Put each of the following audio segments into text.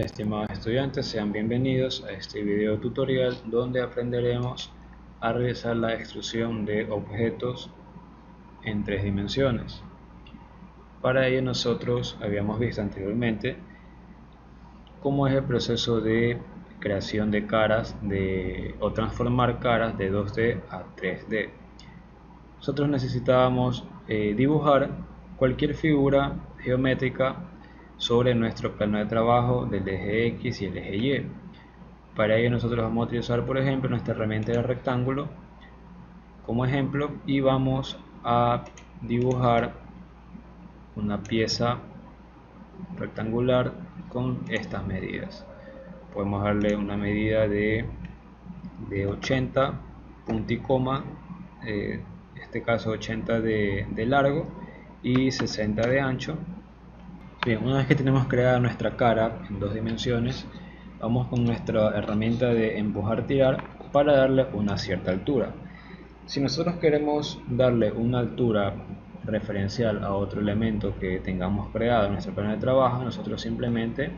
Estimados estudiantes, sean bienvenidos a este video tutorial donde aprenderemos a realizar la extrusión de objetos en tres dimensiones. Para ello nosotros habíamos visto anteriormente cómo es el proceso de creación de caras o transformar caras de 2D a 3D. Nosotros necesitábamos dibujar cualquier figura geométrica sobre nuestro plano de trabajo del eje X y el eje Y. Para ello nosotros vamos a utilizar, por ejemplo, nuestra herramienta de rectángulo como ejemplo y vamos a dibujar una pieza rectangular con estas medidas. Podemos darle una medida de 80 punto y coma, en este caso 80 de largo y 60 de ancho. Bien, una vez que tenemos creada nuestra cara en dos dimensiones, vamos con nuestra herramienta de empujar tirar para darle una cierta altura. Si nosotros queremos darle una altura referencial a otro elemento que tengamos creado en nuestro plano de trabajo, nosotros simplemente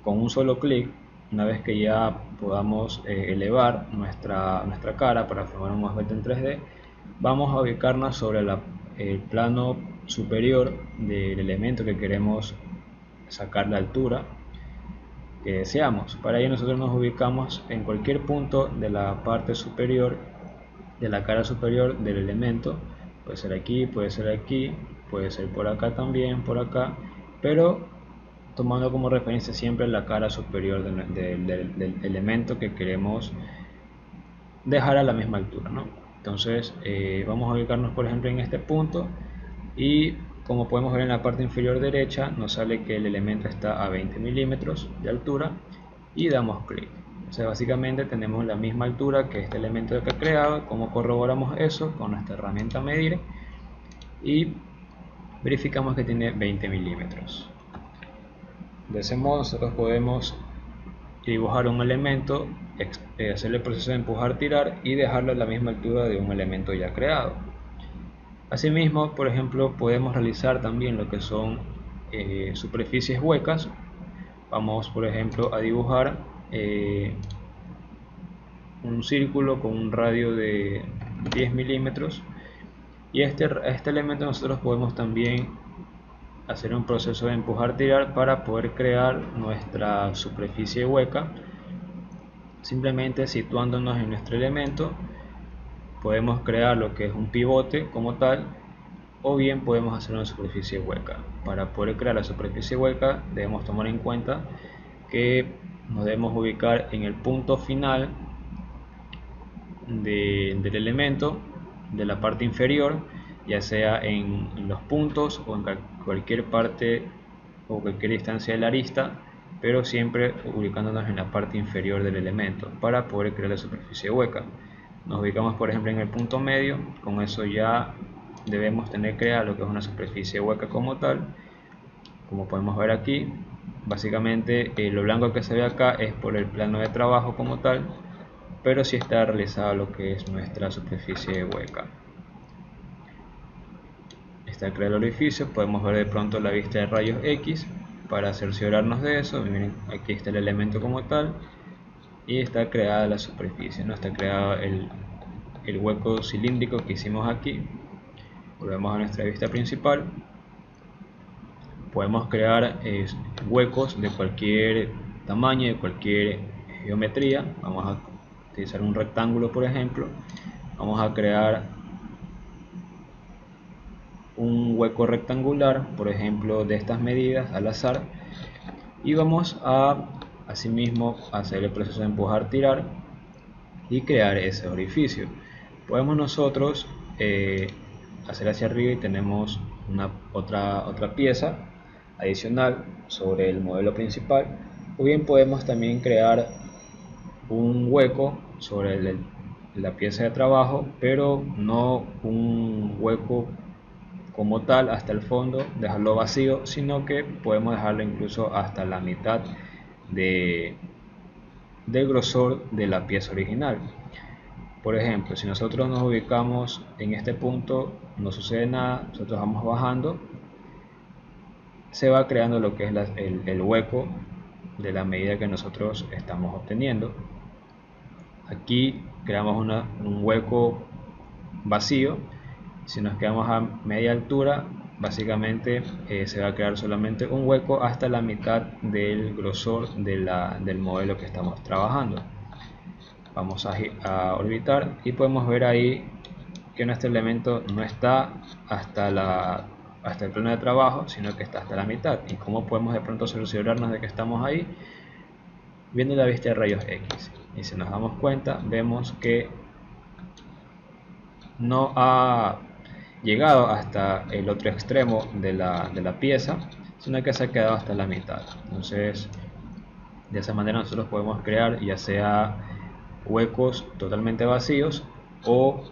con un solo clic, una vez que ya podamos elevar nuestra cara para formar un objeto en 3D, vamos a ubicarnos sobre el plano superior del elemento que queremos sacar la altura que deseamos. Para ello nosotros nos ubicamos en cualquier punto de la parte superior de la cara superior del elemento. Puede ser aquí, puede ser aquí, puede ser por acá también, por acá, pero tomando como referencia siempre la cara superior del elemento que queremos dejar a la misma altura, ¿no? Entonces vamos a ubicarnos, por ejemplo, en este punto, y como podemos ver en la parte inferior derecha nos sale que el elemento está a 20 milímetros de altura y damos clic. O sea, básicamente tenemos la misma altura que este elemento que he creado. Como corroboramos eso con nuestra herramienta medir y verificamos que tiene 20 milímetros. De ese modo nosotros podemos dibujar un elemento, hacerle el proceso de empujar tirar y dejarlo a la misma altura de un elemento ya creado. Asimismo, por ejemplo, podemos realizar también lo que son superficies huecas. Vamos, por ejemplo, a dibujar un círculo con un radio de 10 milímetros, y este elemento nosotros podemos también hacer un proceso de empujar tirar para poder crear nuestra superficie hueca. Simplemente situándonos en nuestro elemento podemos crear lo que es un pivote como tal, o bien podemos hacer una superficie hueca. Para poder crear la superficie hueca debemos tomar en cuenta que nos debemos ubicar en el punto final del elemento, de la parte inferior, ya sea en los puntos o en cualquier parte o cualquier distancia de la arista, pero siempre ubicándonos en la parte inferior del elemento para poder crear la superficie hueca. Nos ubicamos, por ejemplo, en el punto medio. Con eso ya debemos tener creada lo que es una superficie hueca como tal. Como podemos ver aquí, básicamente lo blanco que se ve acá es por el plano de trabajo como tal, pero sí está realizado lo que es nuestra superficie hueca. Está creado el orificio, podemos ver de pronto la vista de rayos X para cerciorarnos de eso. Miren, aquí está el elemento como tal y está creada la superficie, ¿no? Está creado el hueco cilíndrico que hicimos aquí. Volvemos a nuestra vista principal. Podemos crear huecos de cualquier tamaño, de cualquier geometría. Vamos a utilizar un rectángulo, por ejemplo. Vamos a crear un hueco rectangular, por ejemplo, de estas medidas al azar, y vamos a asimismo hacer el proceso de empujar tirar y crear ese orificio. Podemos nosotros hacer hacia arriba y tenemos otra pieza adicional sobre el modelo principal, o bien podemos también crear un hueco sobre la pieza de trabajo, pero no un hueco como tal hasta el fondo, dejarlo vacío, sino que podemos dejarlo incluso hasta la mitad del grosor de la pieza original. Por ejemplo, si nosotros nos ubicamos en este punto, no sucede nada, nosotros vamos bajando, se va creando lo que es el hueco de la medida que nosotros estamos obteniendo. Aquí creamos un hueco vacío. Si nos quedamos a media altura, básicamente se va a crear solamente un hueco hasta la mitad del grosor del modelo que estamos trabajando. Vamos a orbitar y podemos ver ahí que nuestro elemento no está hasta el plano de trabajo, sino que está hasta la mitad. ¿Y cómo podemos de pronto cerciorarnos de que estamos ahí? Viendo la vista de rayos X. Y si nos damos cuenta, vemos que no ha llegado hasta el otro extremo de la pieza, sino que se ha quedado hasta la mitad. Entonces, de esa manera nosotros podemos crear ya sea huecos totalmente vacíos o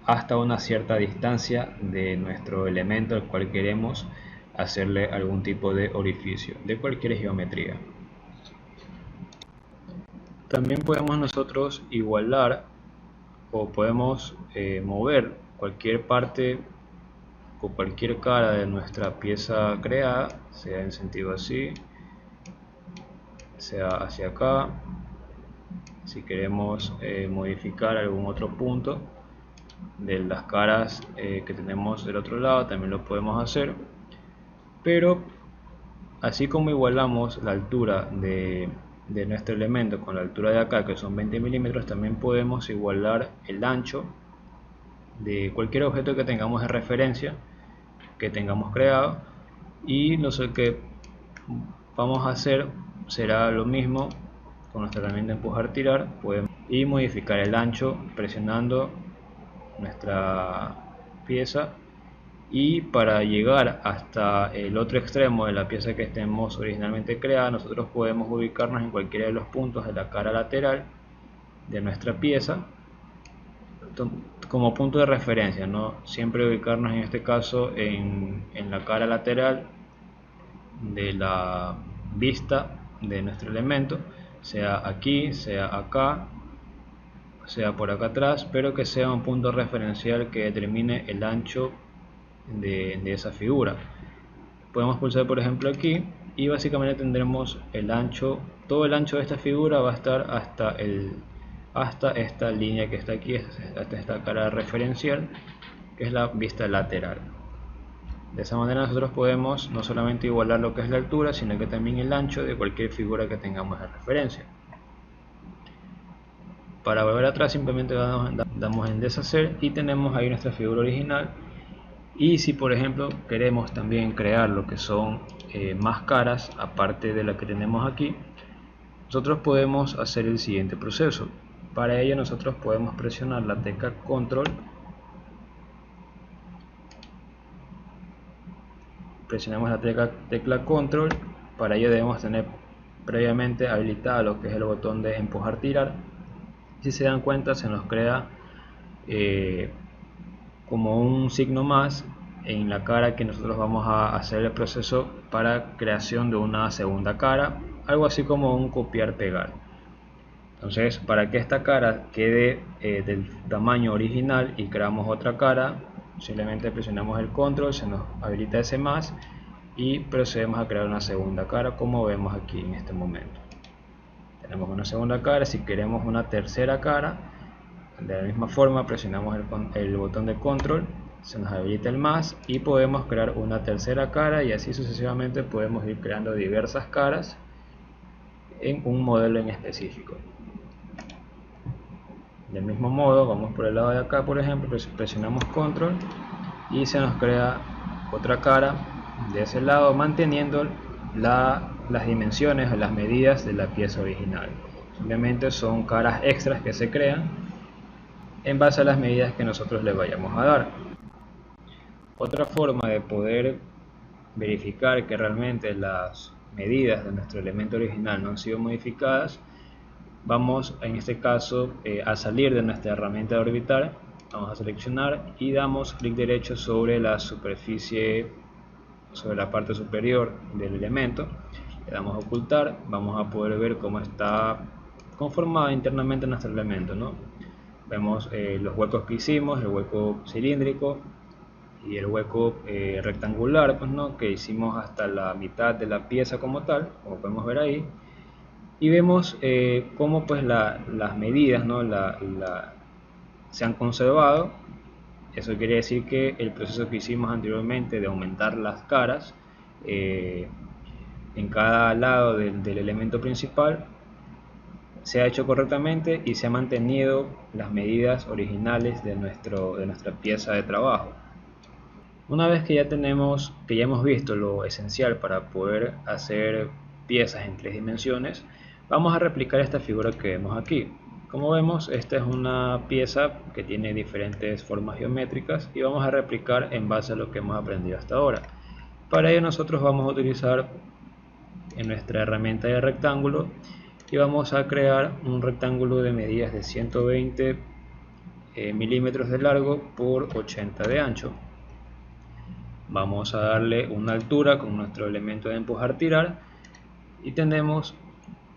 hasta una cierta distancia de nuestro elemento al cual queremos hacerle algún tipo de orificio de cualquier geometría. También podemos nosotros igualar o podemos mover cualquier parte o cualquier cara de nuestra pieza creada, sea en sentido así, sea hacia acá. Si queremos modificar algún otro punto de las caras que tenemos del otro lado, también lo podemos hacer. Pero así como igualamos la altura de nuestro elemento con la altura de acá, que son 20 milímetros, también podemos igualar el ancho de cualquier objeto que tengamos de referencia, que tengamos creado, y lo que vamos a hacer será lo mismo con nuestra herramienta empujar tirar, y modificar el ancho presionando nuestra pieza, y para llegar hasta el otro extremo de la pieza que estemos originalmente creada, nosotros podemos ubicarnos en cualquiera de los puntos de la cara lateral de nuestra pieza como punto de referencia, ¿no? Siempre ubicarnos en este caso en la cara lateral de la vista de nuestro elemento, sea aquí, sea acá, sea por acá atrás, pero que sea un punto referencial que determine el ancho de esa figura. Podemos pulsar por ejemplo aquí y básicamente tendremos el ancho, todo el ancho de esta figura va a estar hasta esta línea que está aquí, hasta esta cara referencial, que es la vista lateral. De esa manera nosotros podemos no solamente igualar lo que es la altura, sino que también el ancho de cualquier figura que tengamos de referencia. Para volver atrás simplemente damos en deshacer y tenemos ahí nuestra figura original. Y si por ejemplo queremos también crear lo que son más caras aparte de la que tenemos aquí, nosotros podemos hacer el siguiente proceso. Para ello nosotros podemos presionar la tecla control, presionamos la tecla control. Para ello debemos tener previamente habilitado lo que es el botón de empujar tirar. Si se dan cuenta, se nos crea como un signo más en la cara que nosotros vamos a hacer el proceso para creación de una segunda cara, algo así como un copiar pegar. Entonces, para que esta cara quede del tamaño original y creamos otra cara, simplemente presionamos el control, se nos habilita ese más y procedemos a crear una segunda cara, como vemos aquí en este momento. Tenemos una segunda cara. Si queremos una tercera cara, de la misma forma presionamos el botón de control, se nos habilita el más y podemos crear una tercera cara, y así sucesivamente podemos ir creando diversas caras en un modelo en específico. Del mismo modo, vamos por el lado de acá, por ejemplo, presionamos control y se nos crea otra cara de ese lado, manteniendo las dimensiones o las medidas de la pieza original. Simplemente son caras extras que se crean en base a las medidas que nosotros le vayamos a dar. Otra forma de poder verificar que realmente las medidas de nuestro elemento original no han sido modificadas, vamos en este caso a salir de nuestra herramienta de orbitar, vamos a seleccionar y damos clic derecho sobre la superficie, sobre la parte superior del elemento, le damos a ocultar. Vamos a poder ver cómo está conformado internamente nuestro elemento, ¿no? Vemos los huecos que hicimos, el hueco cilíndrico y el hueco rectangular, pues, ¿no?, que hicimos hasta la mitad de la pieza como tal, como podemos ver ahí. y vemos cómo pues las medidas, ¿no? Se han conservado. Eso quiere decir que el proceso que hicimos anteriormente de aumentar las caras en cada lado del elemento principal se ha hecho correctamente y se han mantenido las medidas originales de nuestra pieza de trabajo. Una vez que ya hemos visto lo esencial para poder hacer piezas en 3 dimensiones, vamos a replicar esta figura que vemos aquí. Como vemos, esta es una pieza que tiene diferentes formas geométricas y vamos a replicar en base a lo que hemos aprendido hasta ahora. Para ello nosotros vamos a utilizar en nuestra herramienta de rectángulo y vamos a crear un rectángulo de medidas de 120 milímetros de largo por 80 de ancho. Vamos a darle una altura con nuestro elemento de empujar tirar y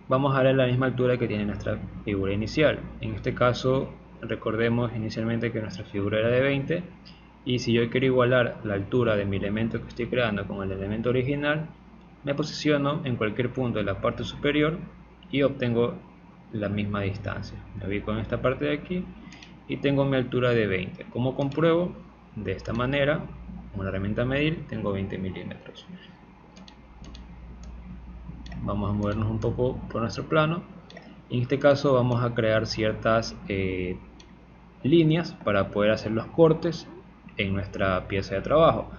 vamos a darle la misma altura que tiene nuestra figura inicial. En este caso recordemos inicialmente que nuestra figura era de 20 y si yo quiero igualar la altura de mi elemento que estoy creando con el elemento original, me posiciono en cualquier punto de la parte superior y obtengo la misma distancia. Me ubico en esta parte de aquí y tengo mi altura de 20. ¿Cómo compruebo? De esta manera, con la herramienta medir, tengo 20 milímetros. Vamos a movernos un poco por nuestro plano. En este caso vamos a crear ciertas líneas para poder hacer los cortes en nuestra pieza de trabajo.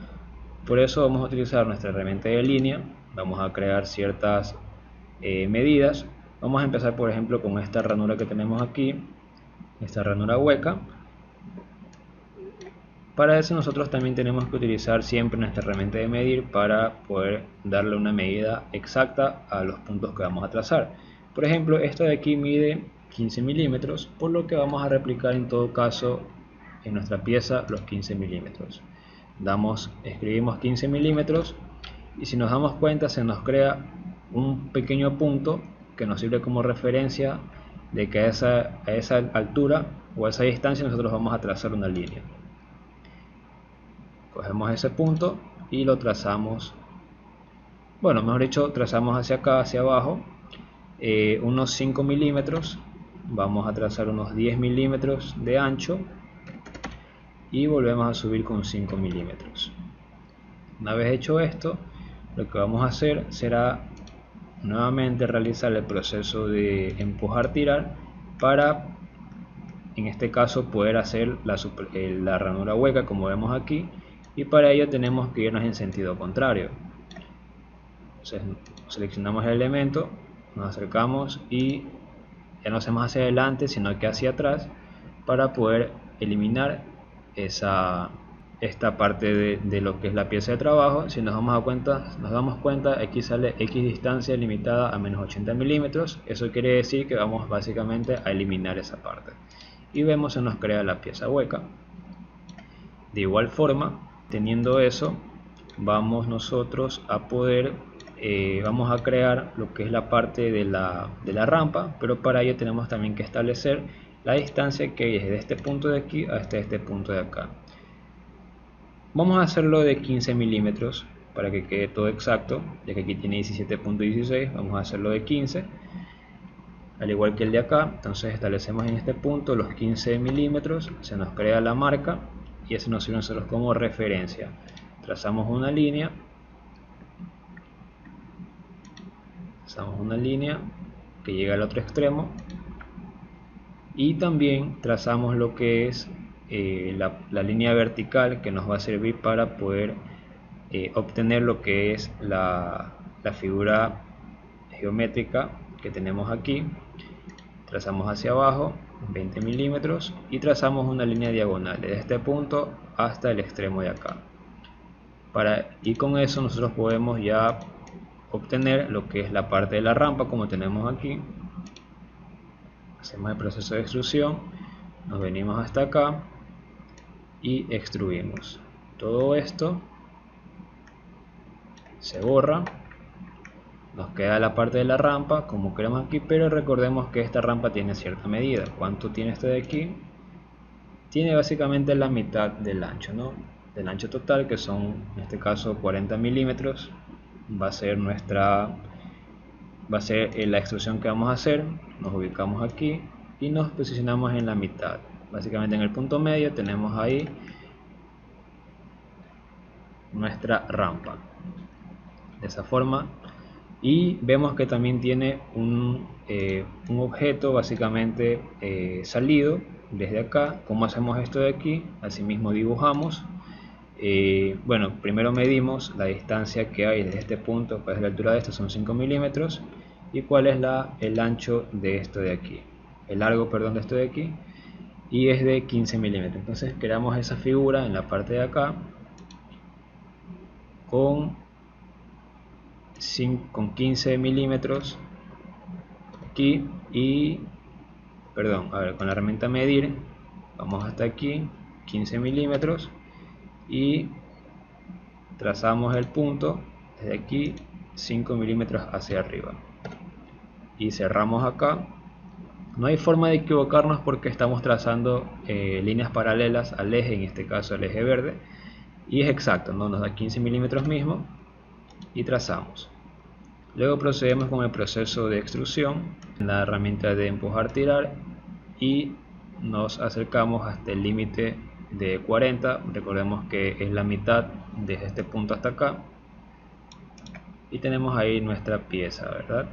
Por eso vamos a utilizar nuestra herramienta de línea. Vamos a crear ciertas medidas. Vamos a empezar por ejemplo con esta ranura que tenemos aquí, esta ranura hueca. Para eso nosotros también tenemos que utilizar siempre nuestra herramienta de medir para poder darle una medida exacta a los puntos que vamos a trazar. Por ejemplo, esta de aquí mide 15 milímetros, por lo que vamos a replicar en todo caso en nuestra pieza los 15 milímetros. Escribimos 15 milímetros y si nos damos cuenta se nos crea un pequeño punto que nos sirve como referencia de que a esa altura o a esa distancia nosotros vamos a trazar una línea. Cogemos ese punto y lo trazamos, bueno, mejor dicho, trazamos hacia acá, hacia abajo, unos 5 milímetros, vamos a trazar unos 10 milímetros de ancho y volvemos a subir con 5 milímetros. Una vez hecho esto, lo que vamos a hacer será nuevamente realizar el proceso de empujar tirar para en este caso poder hacer la ranura hueca como vemos aquí, y para ello tenemos que irnos en sentido contrario. Entonces seleccionamos el elemento, nos acercamos y ya no hacemos hacia adelante sino que hacia atrás para poder eliminar esta parte de lo que es la pieza de trabajo. Si nos damos cuenta aquí sale X distancia limitada a menos 80 milímetros. Eso quiere decir que vamos básicamente a eliminar esa parte y vemos se nos crea la pieza hueca. De igual forma, teniendo eso, vamos nosotros a poder vamos a crear lo que es la parte de la rampa, pero para ello tenemos también que establecer la distancia que es de este punto de aquí hasta este punto de acá. Vamos a hacerlo de 15 milímetros para que quede todo exacto, ya que aquí tiene 17.16, vamos a hacerlo de 15, al igual que el de acá. Entonces establecemos en este punto los 15 milímetros, se nos crea la marca y eso nos sirve a nosotros como referencia. Trazamos una línea que llega al otro extremo y también trazamos lo que es la línea vertical que nos va a servir para poder obtener lo que es la figura geométrica que tenemos aquí. Trazamos hacia abajo 20 milímetros y trazamos una línea diagonal desde este punto hasta el extremo de acá. Y con eso nosotros podemos ya obtener lo que es la parte de la rampa como tenemos aquí. Hacemos el proceso de extrusión, nos venimos hasta acá y extruimos. Todo esto se borra, nos queda la parte de la rampa como queremos aquí, pero recordemos que esta rampa tiene cierta medida. ¿Cuánto tiene este de aquí? Tiene básicamente la mitad del ancho, ¿no? Del ancho total, que son en este caso 40 milímetros, va a ser nuestra va a ser la extrusión que vamos a hacer. Nos ubicamos aquí y nos posicionamos en la mitad, básicamente en el punto medio tenemos ahí nuestra rampa, de esa forma. Y vemos que también tiene un objeto básicamente salido desde acá. ¿Cómo hacemos esto de aquí? Asimismo dibujamos. Bueno, primero medimos la distancia que hay desde este punto, pues la altura de esto son 5 milímetros, y cuál es el ancho de esto de aquí, el largo, perdón, de esto de aquí, y es de 15 milímetros. Entonces creamos esa figura en la parte de acá con 15 milímetros aquí y, perdón, a ver, con la herramienta medir vamos hasta aquí, 15 milímetros, y trazamos el punto desde aquí 5 milímetros hacia arriba y cerramos acá. No hay forma de equivocarnos porque estamos trazando líneas paralelas al eje, en este caso al eje verde, y es exacto, ¿no? Nos da 15 milímetros mismo y trazamos. Luego procedemos con el proceso de extrusión en la herramienta de empujar tirar y nos acercamos hasta el límite de 40. Recordemos que es la mitad desde este punto hasta acá, y tenemos ahí nuestra pieza, ¿verdad?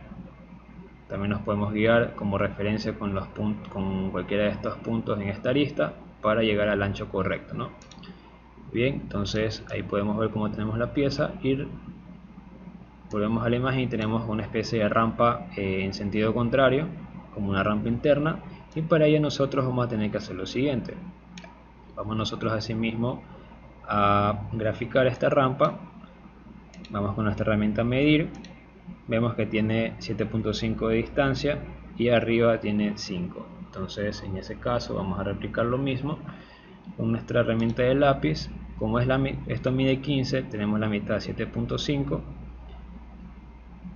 También nos podemos guiar como referencia con los puntos, con cualquiera de estos puntos en esta arista para llegar al ancho correcto, ¿no? Bien, entonces ahí podemos ver cómo tenemos la pieza y volvemos a la imagen y tenemos una especie de rampa en sentido contrario, como una rampa interna, y para ello nosotros vamos a tener que hacer lo siguiente. Vamos nosotros asimismo a graficar esta rampa. Vamos con nuestra herramienta medir, vemos que tiene 7.5 de distancia y arriba tiene 5. Entonces en ese caso vamos a replicar lo mismo con nuestra herramienta de lápiz. Como esto mide 15, tenemos la mitad 7.5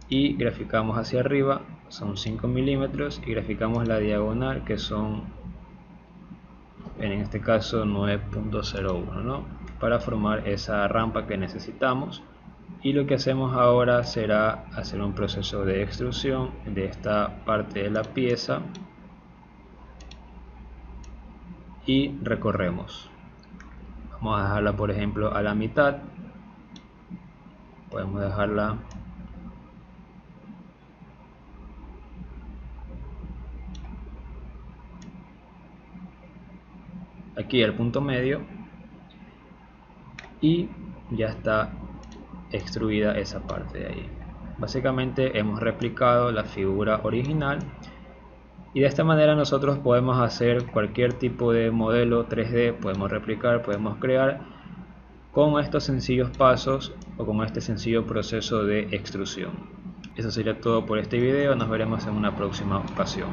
y graficamos hacia arriba, son 5 milímetros, y graficamos la diagonal, que son en este caso 9.01, ¿no? Para formar esa rampa que necesitamos. Y lo que hacemos ahora será hacer un proceso de extrusión de esta parte de la pieza y recorremos. Vamos a dejarla, por ejemplo, a la mitad. Podemos dejarla aquí al punto medio y ya está extruida esa parte de ahí. Básicamente hemos replicado la figura original, y de esta manera nosotros podemos hacer cualquier tipo de modelo 3D, podemos replicar, podemos crear con estos sencillos pasos o con este sencillo proceso de extrusión. Eso sería todo por este video, nos veremos en una próxima ocasión.